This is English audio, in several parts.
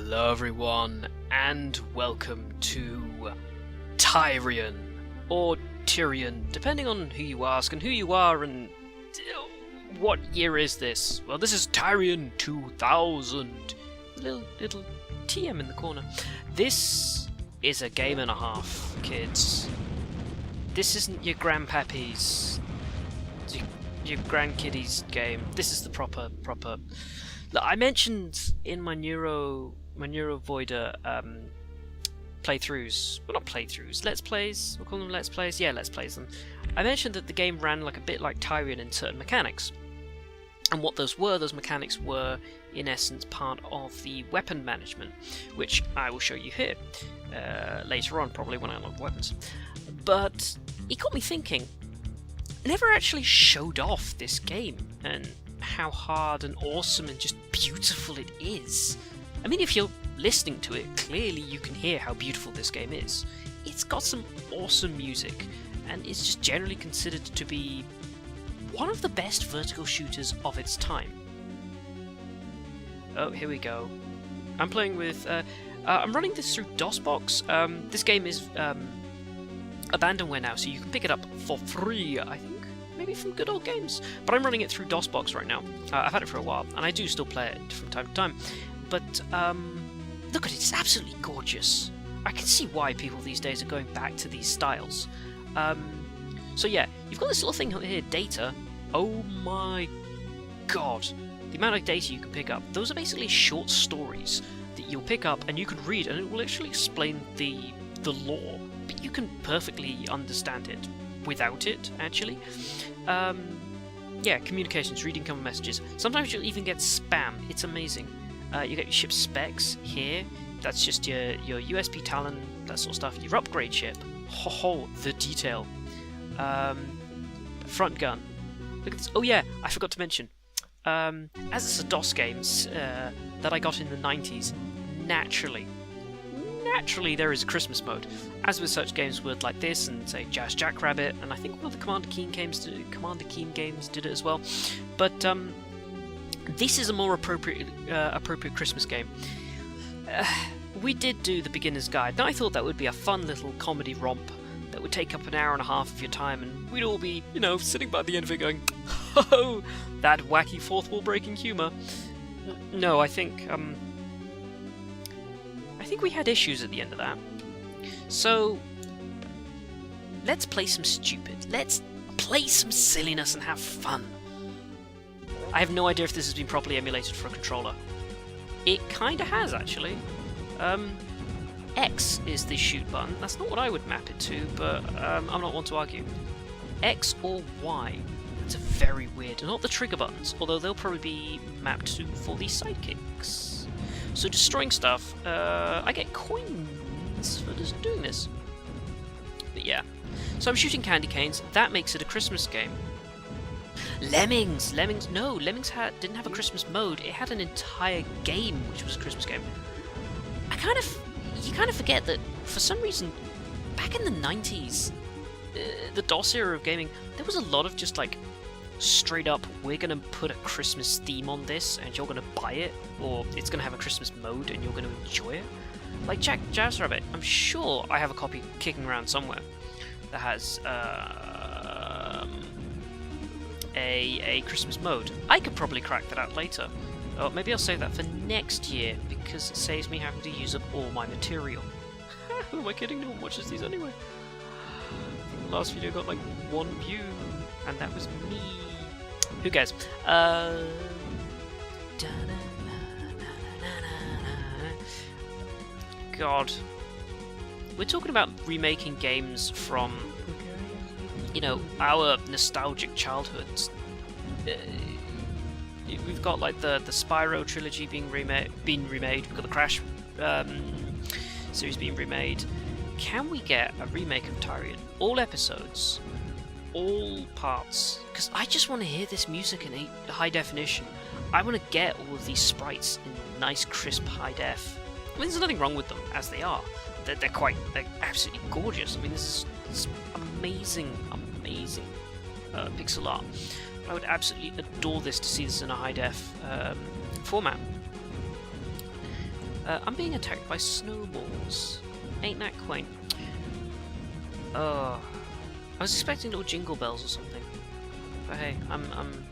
Hello everyone, and welcome to Tyrian, or Tyrian, depending on who you ask and who you are and what year is this? Well, this is Tyrian 2000. Little TM in the corner. This is a game and a half, kids. This isn't your grandpappy's, your grandkiddy's game. This is the proper. Look, I mentioned in my Neuro Voider playthroughs, well, not playthroughs, let's plays, we'll call them let's plays, yeah, let's plays them. I mentioned that the game ran like a bit like Tyrian in certain mechanics. And what those mechanics were, in essence, part of the weapon management, which I will show you here later on, probably when I unlock weapons. But it got me thinking, I never actually showed off this game, and how hard and awesome and just beautiful it is. I mean, if you're listening to it, clearly you can hear how beautiful this game is. It's got some awesome music, and it's just generally considered to be one of the best vertical shooters of its time. Oh, here we go. I'm playing with... I'm running this through DOSBox. This game is abandonware now, so you can pick it up for free, I think. Maybe from Good Old Games. But I'm running it through DOSBox right now. I've had it for a while, and I do still play it from time to time. But, look at it, it's absolutely gorgeous. I can see why people these days are going back to these styles. So yeah, you've got this little thing here, data. Oh my god. The amount of data you can pick up. Those are basically short stories that you'll pick up and you can read, and it will actually explain the lore. But you can perfectly understand it without it, actually. Yeah, communications, reading common messages. Sometimes you'll even get spam. It's amazing. You get your ship specs here. That's just your USP Talon, that sort of stuff. Your upgrade ship. Ho, the detail. Front gun. Look at this. Oh yeah, I forgot to mention. As it's a DOS games that I got in the 90s, naturally there is a Christmas mode, as with such games would like this and say Jazz Jackrabbit, and I think one of the Commander Keen games did it as well. But this is a more appropriate Christmas game. We did do the beginner's guide, and I thought that would be a fun little comedy romp that would take up an hour and a half of your time, and we'd all be, sitting by the end of it going, "Oh, that wacky fourth wall breaking humour." No, I think we had issues at the end of that. So let's play some stupid. Let's play some silliness and have fun. I have no idea if this has been properly emulated for a controller. It kinda has, actually. X is the shoot button. That's not what I would map it to, but I'm not one to argue. X or Y. That's a very weird. Not the trigger buttons, although they'll probably be mapped to for the sidekicks. So destroying stuff, I get coins for just doing this. But yeah. So I'm shooting candy canes. That makes it a Christmas game. Lemmings! No, Lemmings didn't have a Christmas mode. It had an entire game, which was a Christmas game. You kind of forget that, for some reason, back in the 90s, the DOS era of gaming, there was a lot of just like, straight up, we're gonna put a Christmas theme on this, and you're gonna buy it, or it's gonna have a Christmas mode, and you're gonna enjoy it. Like Jazz Rabbit, I'm sure I have a copy kicking around somewhere that has a Christmas mode. I could probably crack that out later. Oh, maybe I'll save that for next year, because it saves me having to use up all my material. Who am I kidding? No one watches these anyway. The last video got like 1 view, and that was me. Who cares? God. We're talking about remaking games from, our nostalgic childhoods. We've got like the Spyro trilogy being remade. We've got the Crash series being remade. Can we get a remake of Tyrian? All episodes, all parts, because I just want to hear this music in high definition. I want to get all of these sprites in nice, crisp high def. I mean, there's nothing wrong with them as they are. They're absolutely gorgeous. I mean, this is amazing pixel art. I would absolutely adore this to see this in a high def format. I'm being attacked by snowballs. Ain't that quaint? Oh, I was expecting little jingle bells or something. But hey, I'm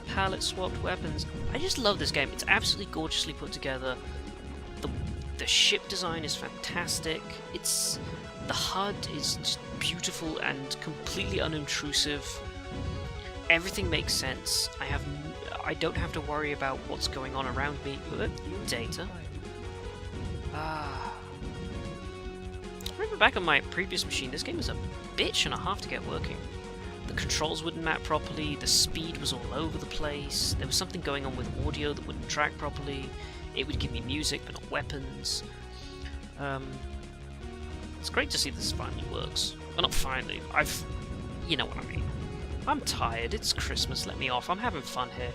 palette swapped weapons. I just love this game. It's absolutely gorgeously put together. The ship design is fantastic. The HUD is just beautiful and completely unobtrusive. Everything makes sense. I don't have to worry about what's going on around me. Data. Remember back on my previous machine, this game was a bitch and a half to get working. The controls wouldn't map properly, the speed was all over the place, there was something going on with audio that wouldn't track properly, it would give me music but not weapons. It's great to see this finally works. Well, not finally, you know what I mean. I'm tired, it's Christmas, let me off, I'm having fun here.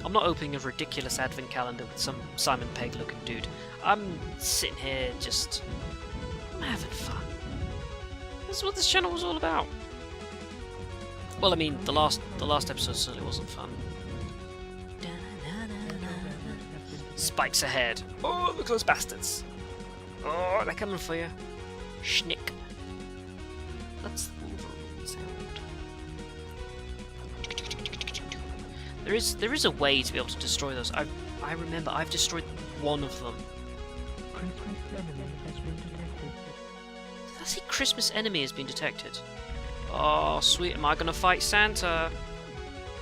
I'm not opening a ridiculous advent calendar with some Simon Pegg looking dude. I'm sitting here just... I'm having fun. This is what this channel was all about. Well, I mean, the last episode certainly wasn't fun. Spikes ahead. Oh, look at those bastards. Oh, they're coming for you. Schnick. That's the Wolverine sound. There is a way to be able to destroy those. I remember I've destroyed one of them. Christmas enemy has been detected. Did I see Christmas enemy has been detected? Oh, sweet. Am I gonna fight Santa? I'm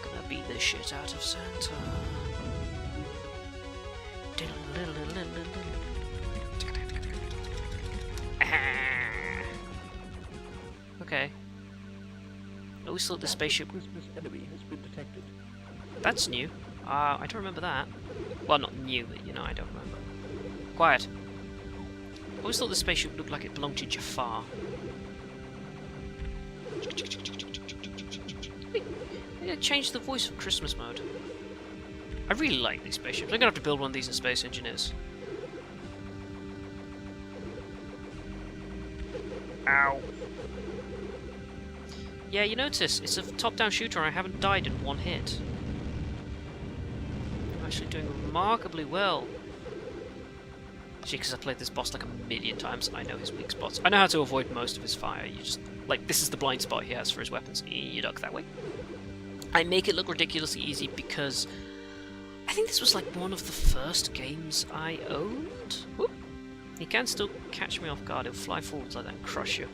gonna beat the shit out of Santa. Okay. Oh, we still at the spaceship. Christmas enemy has been detected. That's new. I don't remember that. Well, not new, but you know, I don't remember. Quiet. I always thought the spaceship looked like it belonged to Jafar. I'm gonna change the voice for Christmas mode. I really like these spaceships. I'm gonna have to build one of these in Space Engineers. Ow. Yeah, you notice, it's a top-down shooter and I haven't died in one hit. I'm actually doing remarkably well. Actually, because I've played this boss like a million times, I know his weak spots. I know how to avoid most of his fire. You just, like, this is the blind spot he has for his weapons. You duck that way. I make it look ridiculously easy because I think this was like one of the first games I owned. Whoop. He can still catch me off guard. He'll fly forwards like that and crush you.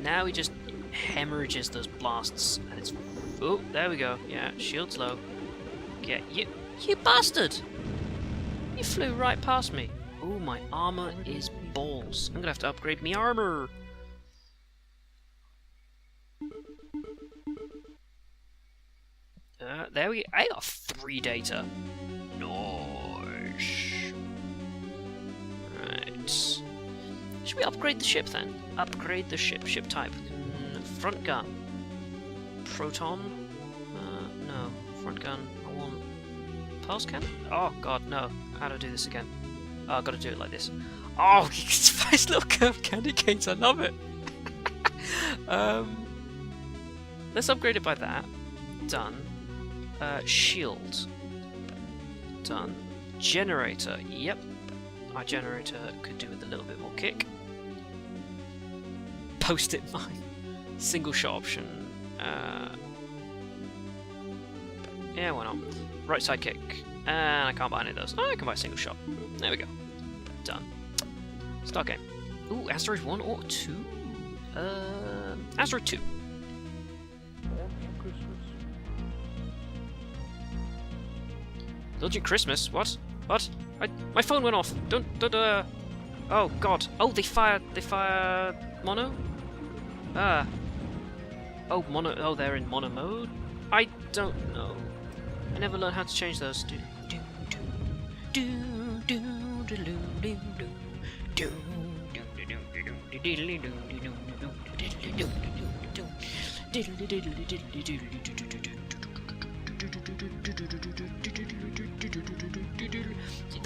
Now he just hemorrhages those blasts, and it's... Oh, there we go. Yeah, shield's low. Get you... You bastard! You flew right past me. Oh, my armor is balls. I'm gonna have to upgrade me armor. There we go. I got 3 data. Nice. Right. Should we upgrade the ship then? Upgrade the ship. Ship type. Front gun. Proton? No. Front gun. I want... Pulse cannon? Oh god, no. How do I do this again? Oh, I've got to do it like this. Oh, it's nice little curved candy canes. I love it. Let's upgrade it by that. Done. Shield. Done. Generator. Yep. Our generator could do with a little bit more kick. Post-it mine. Single shot option. Yeah, why not? Right side kick. And I can't buy any of those. Oh, I can buy a single shot. There we go. Done. Start game. Ooh, Asteroid 1 or 2? Asteroid 2. Dodging Christmas? What? What? My phone went off. Don't. Oh god. Oh, they fired mono? Oh, mono. Oh, they're in mono mode? I don't know. I never learned how to change those. The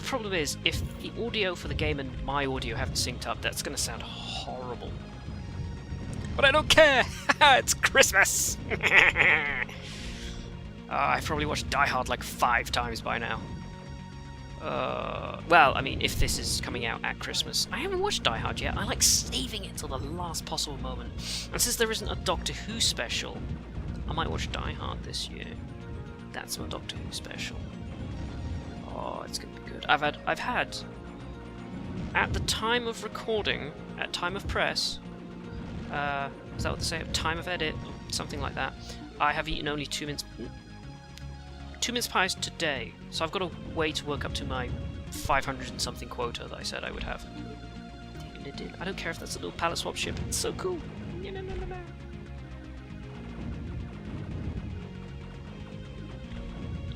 problem is, if the audio for the game and my audio haven't synced up, that's going to sound horrible. But I don't care! It's Christmas! I've probably watched Die Hard like 5 times by now. Well, I mean, if this is coming out at Christmas. I haven't watched Die Hard yet. I like saving it till the last possible moment. And since there isn't a Doctor Who special, I might watch Die Hard this year. That's my Doctor Who special. Oh, it's gonna be good. I've had at the time of recording, at time of press, is that what they say? Time of edit, something like that. I have eaten only 2 mince pies today, so I've got a way to work up to my 500 and something quota that I said I would have. I don't care if that's a little pallet swap ship. It's so cool.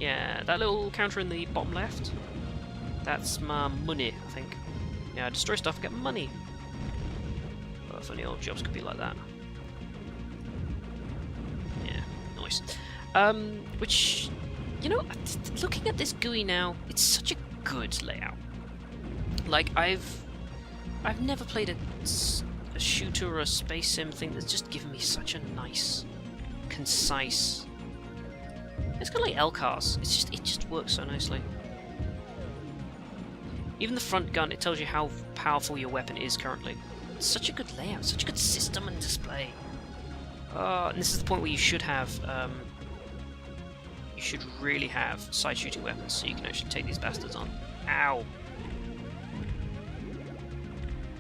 Yeah, that little counter in the bottom left, that's my money, I think. Yeah, I destroy stuff, get money. Well, if only old jobs could be like that. Yeah, nice. Which, you know, looking at this GUI now, it's such a good layout. Like, I've never played a shooter or a space sim thing that's just given me such a nice, concise. It's kind of like LCARS. It just works so nicely. Even the front gun, it tells you how powerful your weapon is currently. It's such a good layout, such a good system and display. And this is the point where you should have, you should really have side shooting weapons so you can actually take these bastards on. Ow!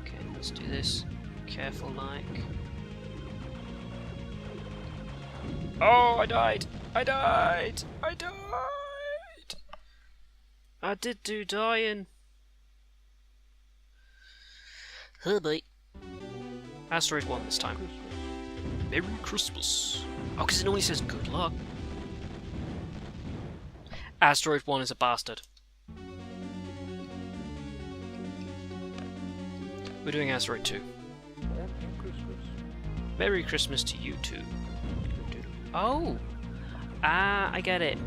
Okay, let's do this. Careful, like. Oh, I died! I died! I died! I did do dying. Oh boy. Asteroid 1 this time. Merry Christmas. Oh, because it only says good luck. Asteroid 1 is a bastard. We're doing Asteroid 2. Merry Christmas to you too. Oh! Ah, I get it.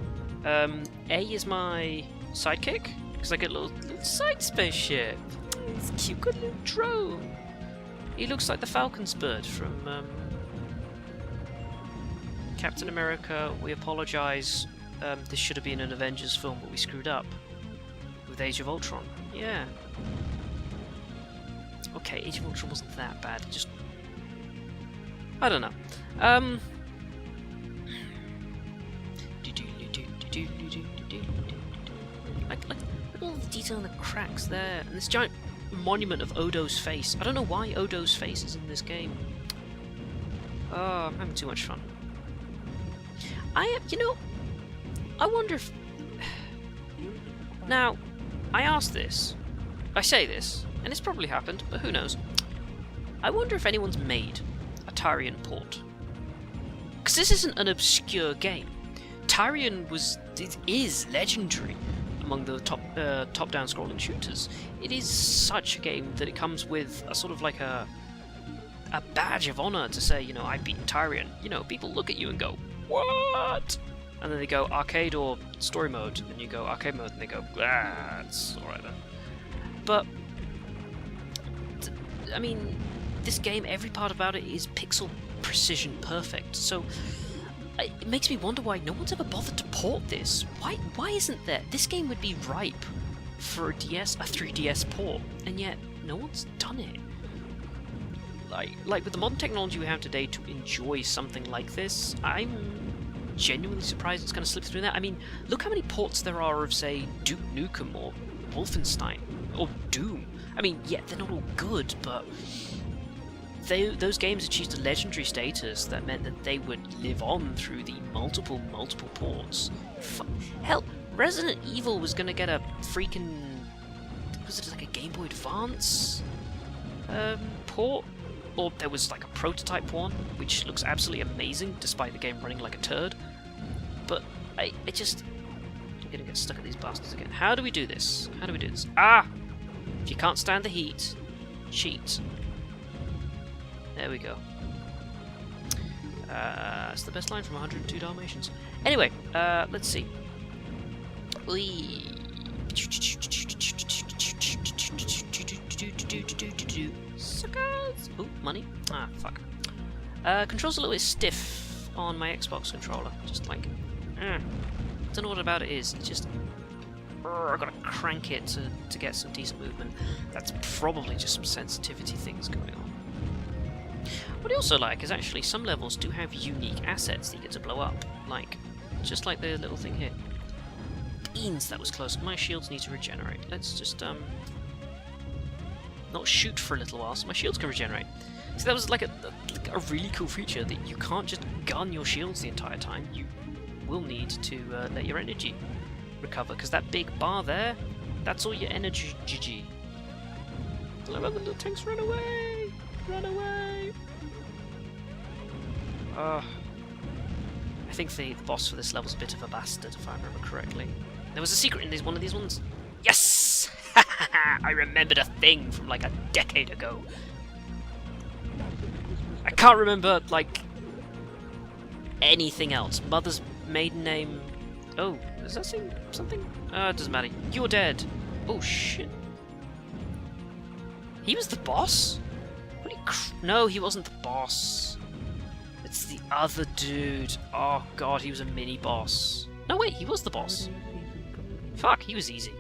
A is my sidekick, because I get a little side spaceship. It's a cute, good little drone. He looks like the Falcon's bird from Captain America. We apologise. This should have been an Avengers film, but we screwed up with Age of Ultron. Yeah. Okay, Age of Ultron wasn't that bad. Just I don't know. Like all the detail in the cracks there, and this giant monument of Odo's face. I don't know why Odo's face is in this game. Oh, I'm having too much fun. You know, I wonder if... Now, I asked this, I say this, and it's probably happened, but who knows. I wonder if anyone's made a Tyrian port. Because this isn't an obscure game. Tyrian is legendary among the top-down scrolling shooters. It is such a game that it comes with a sort of like a badge of honor to say, you know, I've beaten Tyrian. You know, people look at you and go, what? And then they go arcade or story mode, and you go arcade mode, and they go, ah, it's alright then. But, I mean, this game, every part about it is pixel precision perfect, so it makes me wonder why no one's ever bothered to port this. Why isn't there? This game would be ripe for a 3DS port, and yet no one's done it. Like with the modern technology we have today to enjoy something like this, I'm genuinely surprised it's going to slip through that. I mean, look how many ports there are of, say, Duke Nukem or Wolfenstein or Doom. I mean, yeah, they're not all good, but those games achieved a legendary status that meant that they would live on through the multiple ports. Hell, Resident Evil was going to get a freaking... was it like a Game Boy Advance port? Or there was like a prototype one, which looks absolutely amazing, despite the game running like a turd. But I'm gonna get stuck at these bastards again. How do we do this? How do we do this? Ah! If you can't stand the heat, cheat. There we go. It's the best line from 102 Dalmatians. Anyway, let's see. Suckers! Oh, money. Ah, fuck. Controls a little bit stiff on my Xbox controller. Just like, don't know what about it is. It's just, I've got to crank it to get some decent movement. That's probably just some sensitivity things going on. What I also like is actually some levels do have unique assets that you get to blow up, like just like the little thing here. Beans, that was close. My shields need to regenerate. Let's just not shoot for a little while so my shields can regenerate. So that was like a really cool feature that you can't just gun your shields the entire time. You will need to let your energy recover, because that big bar there, that's all your energy. GG. Let the little tanks run away! Run away! I think the boss for this level's a bit of a bastard, if I remember correctly. There was a secret in one of these ones. Yes! I remembered a thing from like a decade ago. I can't remember, like, anything else. Mother's maiden name... Oh, does that say something? It doesn't matter. You're dead. Oh, shit. He was the boss? Holy no, he wasn't the boss. It's the other dude. Oh, God, he was a mini-boss. No, wait, he was the boss. Fuck, he was easy.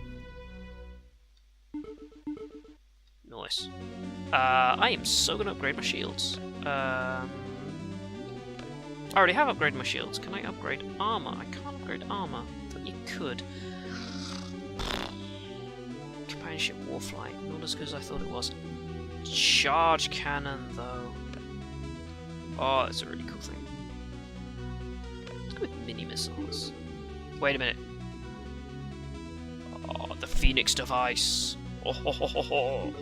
Nice. I am so gonna upgrade my shields. I already have upgraded my shields. Can I upgrade armor? I can't upgrade armor. I thought you could. Companionship Warfly. Not as good as I thought it was. Charge cannon, though. Oh, that's a really cool thing. Let's go with mini missiles. Wait a minute. Oh, the Phoenix device. Oh ho ho ho ho.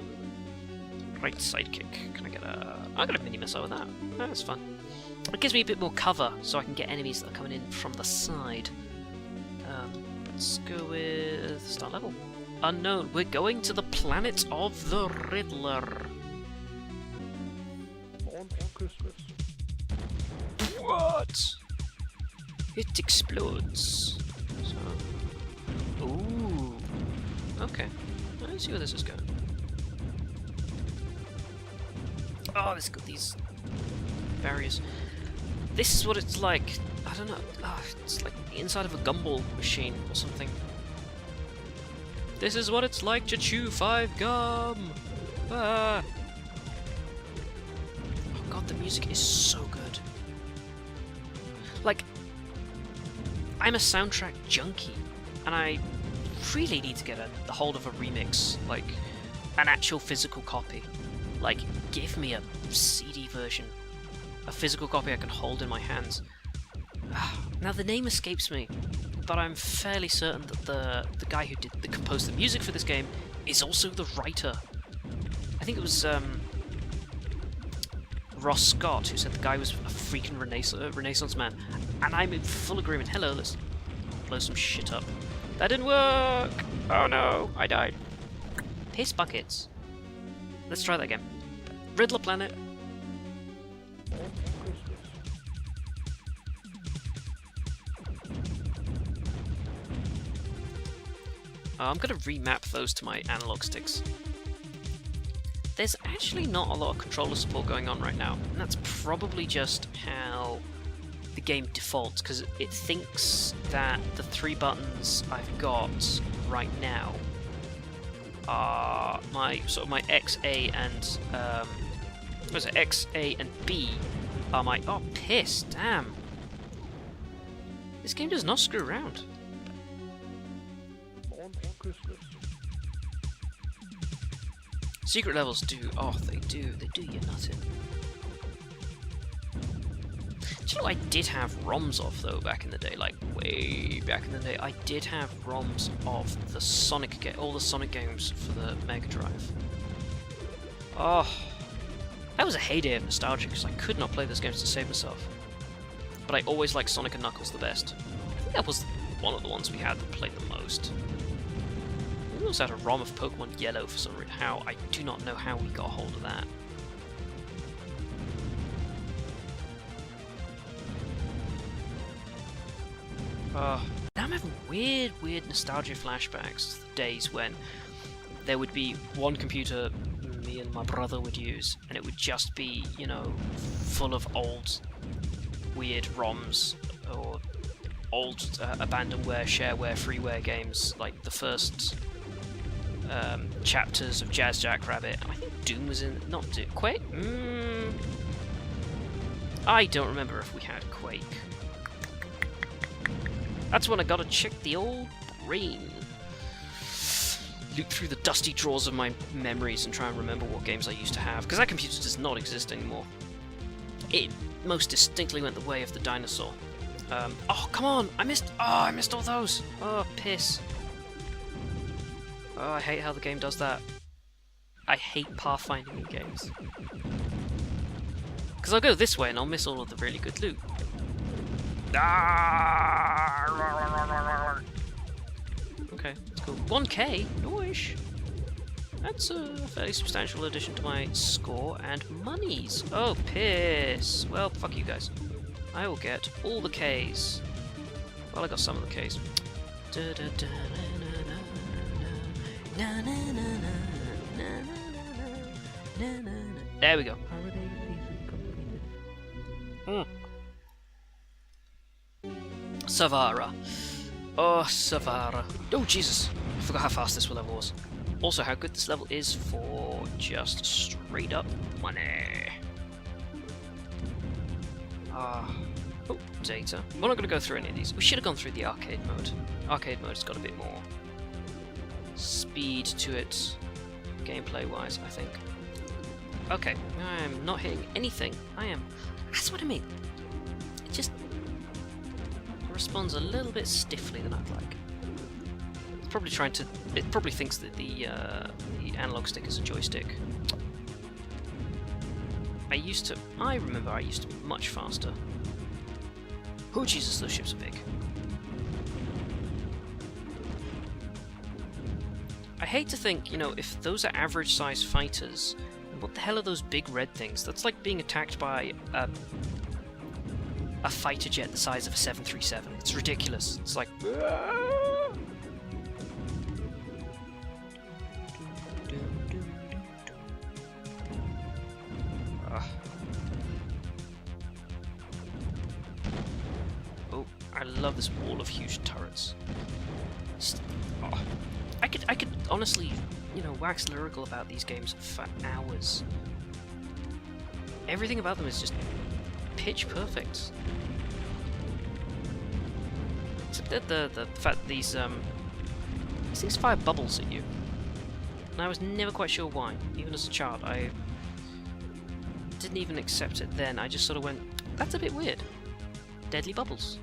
Right sidekick. Can I get a... I got a mini missile with that. Oh, that's fun. It gives me a bit more cover, so I can get enemies that are coming in from the side. Let's go with... start level. Unknown. We're going to the planet of the Riddler. On Christmas. What? It explodes. So... Ooh. Okay. Let's see where this is going. Oh, it's got these barriers. This is what it's like. I don't know. Oh, it's like the inside of a gumball machine or something. This is what it's like to chew 5 gum. Ah. Oh god, the music is so good. Like, I'm a soundtrack junkie, and I really need to get a hold of a remix, like an actual physical copy. Like, give me a CD version, a physical copy I can hold in my hands. Now the name escapes me, but I'm fairly certain that the guy who composed the music for this game is also the writer. I think it was Ross Scott who said the guy was a freaking Renaissance man, and I'm in full agreement. Hello, let's blow some shit up. That didn't work! Oh no, I died. Piss buckets. Let's try that again. Riddler Planet. I'm going to remap those to my analog sticks. There's actually not a lot of controller support going on right now, and that's probably just how the game defaults, because it thinks that the 3 buttons I've got right now are my X, A, and X, A, and B are my... Oh, piss! Damn! This game does not screw around. Secret levels do. Oh, they do you nothing. Do you know I did have ROMs of though back in the day, like way back in the day? I did have ROMs of the all the Sonic games for the Mega Drive. Oh, that was a heyday of nostalgia because I could not play those games to save myself. But I always liked Sonic and Knuckles the best. I think that was one of the ones we had that played the most. We also had a ROM of Pokemon Yellow for some reason. How? I do not know how we got a hold of that. I'm having weird nostalgia flashbacks to the days when there would be one computer me and my brother would use, and it would just be, you know, full of old, weird ROMs or old abandonware, shareware, freeware games, like the first chapters of Jazz Jackrabbit. I think Doom was in... not Doom. Quake? I don't remember if we had Quake. That's when I gotta check the old brain. Look through the dusty drawers of my memories and try and remember what games I used to have, because that computer does not exist anymore. It most distinctly went the way of the dinosaur. Oh, come on! I missed all those! Oh, piss. Oh, I hate how the game does that. I hate pathfinding in games. Because I'll go this way and I'll miss all of the really good loot. Okay, that's cool. 1k? Noish! That's a fairly substantial addition to my score and monies. Oh, piss. Well, fuck you guys. I will get all the Ks. Well, I got some of the Ks. There we go. Holiday season completed. Savara. Oh, Savara. Oh, Jesus. I forgot how fast this level was. Also, how good this level is for just straight up money. Oh, data. We're not going to go through any of these. We should have gone through the arcade mode. Arcade mode's got a bit more speed to it, gameplay-wise, I think. Okay, I'm not hitting anything. That's what I mean. It just responds a little bit stiffly than I'd like. It's probably it probably thinks that the analog stick is a joystick. I remember I used to be much faster. Oh Jesus, those ships are big. I hate to think, if those are average size fighters, what the hell are those big red things? That's like being attacked by a fighter jet the size of a 737. It's ridiculous. It's like... Oh, I love this wall of huge turrets. I could honestly, wax lyrical about these games for hours. Everything about them is just pitch perfect. Except that the fact that these things fire bubbles at you. And I was never quite sure why. Even as a child, I didn't even accept it then. I just sort of went, that's a bit weird. Deadly bubbles.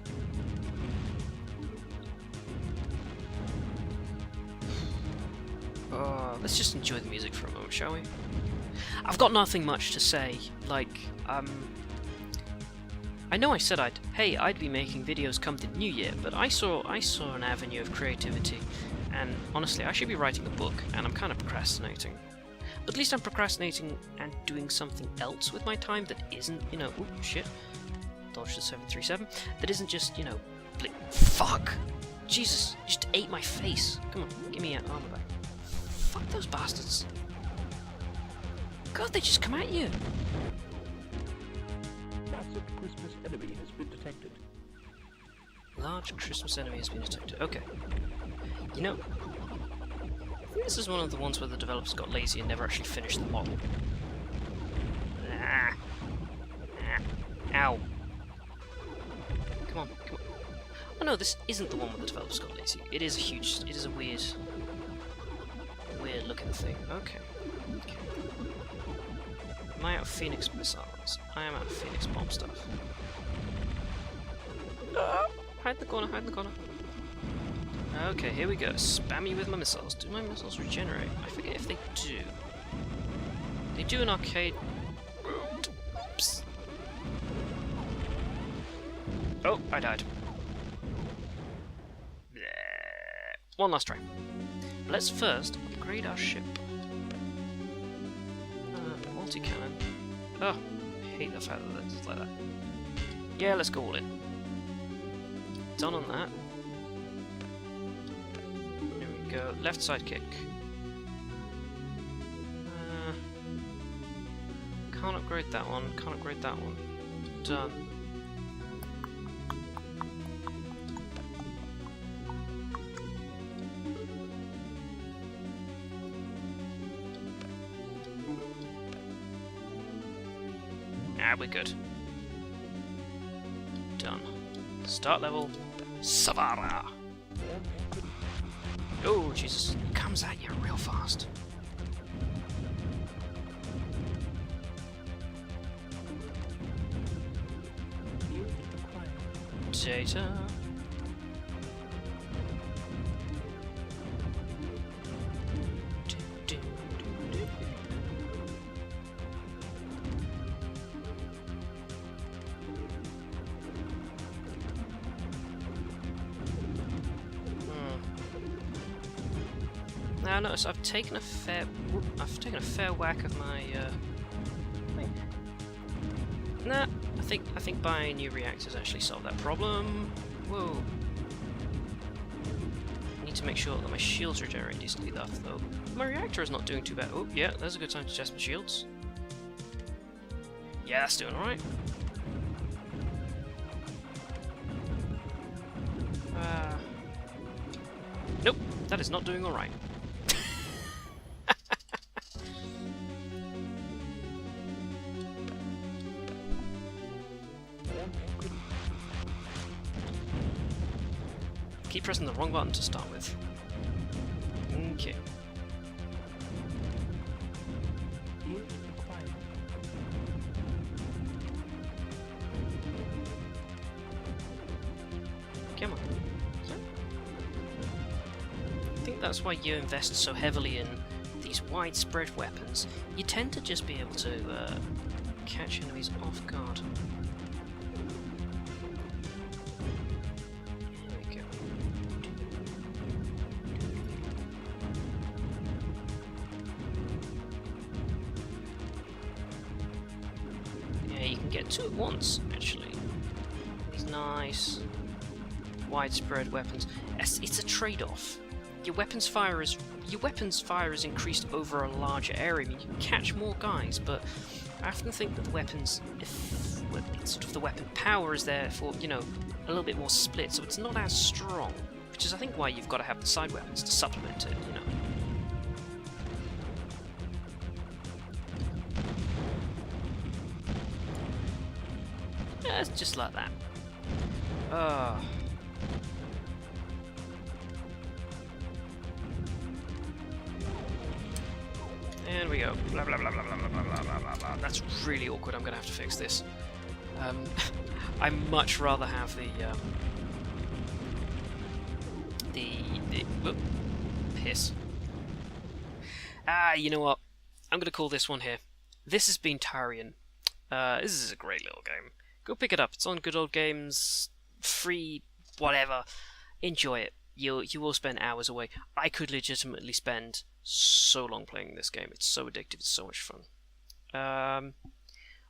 Let's just enjoy the music for a moment, shall we? I've got nothing much to say. I know I said I'd be making videos come the new year, but I saw an avenue of creativity, and honestly, I should be writing a book, and I'm kind of procrastinating. But at least I'm procrastinating and doing something else with my time that isn't, oh shit, dodge the 737, that isn't just, fuck! Jesus, you just ate my face. Come on, give me an armor back. Fuck those bastards. God, they just come at you. Massive Christmas enemy has been detected. Large Christmas enemy has been detected. Okay. I think this is one of the ones where the developers got lazy and never actually finished the model. Ow. Come on. Oh no, this isn't the one where the developers got lazy. It is a weird looking thing. Okay. Am I out of Phoenix missiles? I am out of Phoenix bomb stuff. Hide in the corner. Okay, here we go. Spam me with my missiles. Do my missiles regenerate? I forget if they do. They do in arcade. Oops. Oh, I died. One last try. Let's first upgrade our ship. Multi-cannon. Oh, I hate the fact that it's like that. Yeah, let's go all in. Done on that. There we go. Left side kick. Can't upgrade that one. Done. Ah, we're good. Done. Start level. Savara. Oh, Jesus. It comes at you real fast. Data. Now notice I've taken a fair whack of my thing. Nah, I think buying new reactors actually solved that problem. Whoa. I need to make sure that my shields regenerate decently though. My reactor is not doing too bad. Oh yeah, there's a good time to test my shields. Yeah, that's doing alright. Nope, that is not doing alright. Keep pressing the wrong button to start with. Okay. Come on. I think that's why you invest so heavily in these widespread weapons. You tend to just be able to catch enemies off guard. Get two at once, actually. These nice widespread weapons. It's a trade-off. Your weapons fire is increased over a larger area. I mean, you can catch more guys, but I often think that the weapons, the weapon power is there for, you know, a little bit more split, so it's not as strong. Which is, I think, why you've got to have the side weapons to supplement it, you know. It's just like that. And we go. Blah blah blah blah blah blah blah blah blah blah. That's really awkward. I'm gonna have to fix this. I much rather have whoop, piss. You know what? I'm gonna call this one here. This has been Tyrian. This is a great little game. Go pick it up. It's on Good Old Games, free, whatever. Enjoy it. You will spend hours away. I could legitimately spend so long playing this game. It's so addictive. It's so much fun.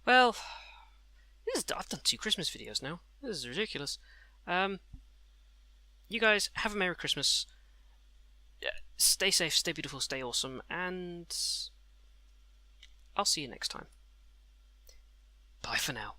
Well, I've done 2 Christmas videos now. This is ridiculous. You guys have a Merry Christmas. Stay safe, stay beautiful, stay awesome, and I'll see you next time. Bye for now.